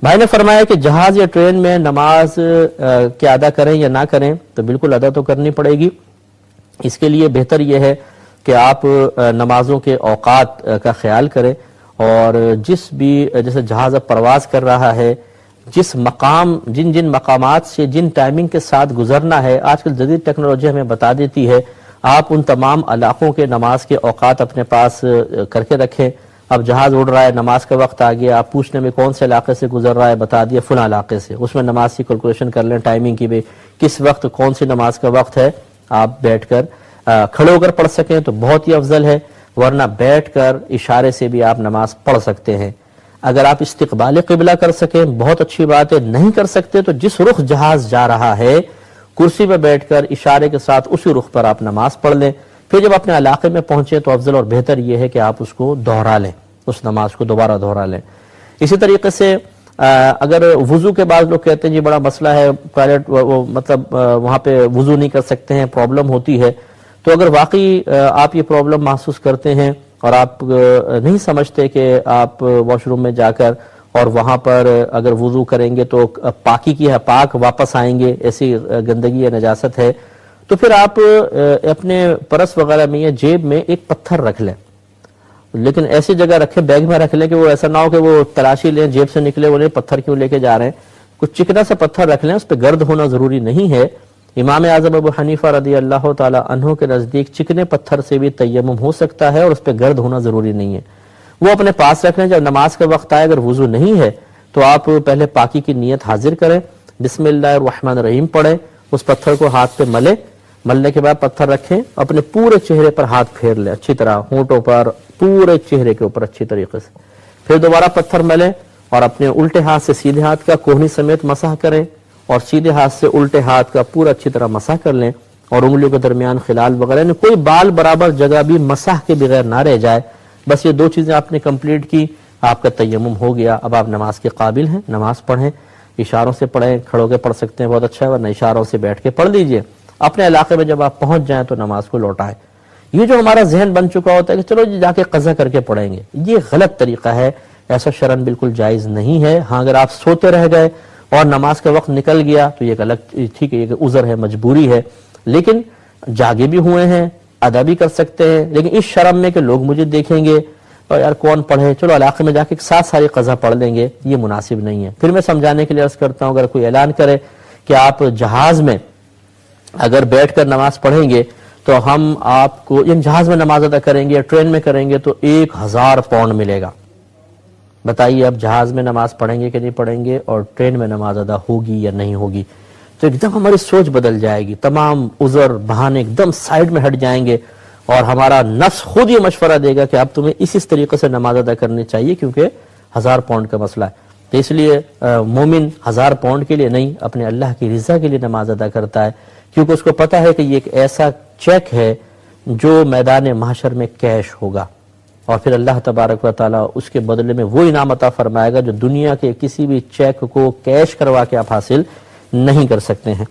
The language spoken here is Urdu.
بھائی نے فرمایا کہ جہاز یا ٹرین میں نماز کیا ادا کریں یا نہ کریں؟ تو بالکل ادا تو کرنی پڑے گی۔ اس کے لیے بہتر یہ ہے کہ آپ نمازوں کے اوقات کا خیال کریں، اور جیسے جہاز اب پرواز کر رہا ہے، جن مقامات سے جن ٹائمنگ کے ساتھ گزرنا ہے، آج کل جدید ٹیکنالوجی ہمیں بتا دیتی ہے، آپ ان تمام علاقوں کے نماز کے اوقات اپنے پاس کر کے رکھیں۔ اب جہاز اڑ رہا ہے، نماز کا وقت آ گیا، آپ پوچھنے میں کون سے علاقے سے گزر رہا ہے، بتا دیا فلاں علاقے سے، اس میں نماز کی کیلکولیشن کر لیں ٹائمنگ کی بھی، کس وقت کون سی نماز کا وقت ہے۔ آپ بیٹھ کر کھڑے ہو کر پڑھ سکیں تو بہت ہی افضل ہے، ورنہ بیٹھ کر اشارے سے بھی آپ نماز پڑھ سکتے ہیں۔ اگر آپ استقبال قبلہ کر سکیں بہت اچھی بات ہے، نہیں کر سکتے تو جس رخ جہاز جا رہا ہے کرسی پہ بیٹھ کر اشارے کے ساتھ اسی رخ پر آپ نماز پڑھ لیں۔ پھر جب اپنے علاقے میں پہنچے تو افضل اور بہتر یہ ہے کہ آپ اس کو دوہرا لیں، اس نماز کو دوبارہ دوہرا لیں۔ اسی طریقے سے اگر وضو کے بعد لوگ کہتے ہیں جی بڑا مسئلہ ہے، ٹوائلٹ مطلب وہاں پہ وضو نہیں کر سکتے ہیں، پرابلم ہوتی ہے، تو اگر واقعی آپ یہ پرابلم محسوس کرتے ہیں اور آپ نہیں سمجھتے کہ آپ واش روم میں جا کر اور وہاں پر اگر وضو کریں گے تو پاکی کی ہے، پاک واپس آئیں گے، ایسی گندگی یا نجاست ہے، تو پھر آپ اپنے پرس وغیرہ میں یا جیب میں ایک پتھر رکھ لیں، لیکن ایسی جگہ رکھیں، بیگ میں رکھ لیں کہ وہ ایسا نہ ہو کہ وہ تلاشی لیں جیب سے نکلے، وہ پتھر کیوں لے کے جا رہے ہیں، کچھ چکنا سا پتھر رکھ لیں، اس پہ گرد ہونا ضروری نہیں ہے۔ امام اعظم ابو حنیفہ رضی اللہ تعالی عنہ کے نزدیک چکنے پتھر سے بھی تیمم ہو سکتا ہے اور اس پہ گرد ہونا ضروری نہیں ہے، وہ اپنے پاس رکھ لیں۔ جب نماز کا وقت آئے اگر وضو نہیں ہے تو آپ پہلے پاکی کی نیت حاضر کریں، بسم اللہ الرحمن الرحیم پڑھیں، اس پتھر کو ہاتھ پہ ملنے کے بعد پتھر رکھیں، اپنے پورے چہرے پر ہاتھ پھیر لیں اچھی طرح، ہونٹوں پر، پورے چہرے کے اوپر اچھی طریقے سے، پھر دوبارہ پتھر ملیں اور اپنے الٹے ہاتھ سے سیدھے ہاتھ کا کوہنی سمیت مسح کریں، اور سیدھے ہاتھ سے الٹے ہاتھ کا پورا اچھی طرح مسح کر لیں، اور انگلیوں کے درمیان خلال وغیرہ یعنی کوئی بال برابر جگہ بھی مسح کے بغیر نہ رہ جائے، بس یہ دو چیزیں آپ نے کمپلیٹ کی، آپ کا تیمم ہو گیا۔ اب آپ نماز کے قابل ہیں، نماز پڑھیں، اشاروں سے پڑھیں، کھڑو کے پڑھ سکتے ہیں بہت اچھا ہے، ورنہ اشاروں سے بیٹھ کے پڑھ لیجئے۔ اپنے علاقے میں جب آپ پہنچ جائیں تو نماز کو لوٹائیں۔ یہ جو ہمارا ذہن بن چکا ہوتا ہے کہ چلو جی جا کے قضا کر کے پڑھیں گے، یہ غلط طریقہ ہے، ایسا شرعاً بالکل جائز نہیں ہے۔ ہاں اگر آپ سوتے رہ گئے اور نماز کا وقت نکل گیا تو یہ ایک الگ ٹھیک ہے، یہ عذر ہے، مجبوری ہے، لیکن جاگے بھی ہوئے ہیں، ادا بھی کر سکتے ہیں، لیکن اس شرم میں کہ لوگ مجھے دیکھیں گے اور یار کون پڑھے، چلو علاقے میں جا کے ساتھ ساری قضا پڑھ لیں گے، یہ مناسب نہیں ہے۔ پھر میں سمجھانے کے لیے عرض کرتا ہوں، اگر کوئی اعلان کرے کہ آپ جہاز میں اگر بیٹھ کر نماز پڑھیں گے تو ہم آپ کو جہاز میں نماز ادا کریں گے یا ٹرین میں کریں گے تو 1000 پاؤنڈ ملے گا، بتائیے اب جہاز میں نماز پڑھیں گے کہ نہیں پڑھیں گے، اور ٹرین میں نماز ادا ہوگی یا نہیں ہوگی، تو ایک دم ہماری سوچ بدل جائے گی، تمام عذر بہانے ایک دم سائیڈ میں ہٹ جائیں گے، اور ہمارا نفس خود یہ مشورہ دے گا کہ اب تمہیں اس طریقے سے نماز ادا کرنی چاہیے، کیونکہ 1000 پاؤنڈ کا مسئلہ ہے۔ تو اس لیے مومن 1000 پاؤنڈ کے لیے نہیں، اپنے اللہ کی رضا کے لیے نماز ادا کرتا ہے، کیونکہ اس کو پتا ہے کہ یہ ایک ایسا چیک ہے جو میدان محشر میں کیش ہوگا، اور پھر اللہ تبارک و تعالیٰ اس کے بدلے میں وہ انعام عطا فرمائے گا جو دنیا کے کسی بھی چیک کو کیش کروا کے آپ حاصل نہیں کر سکتے ہیں۔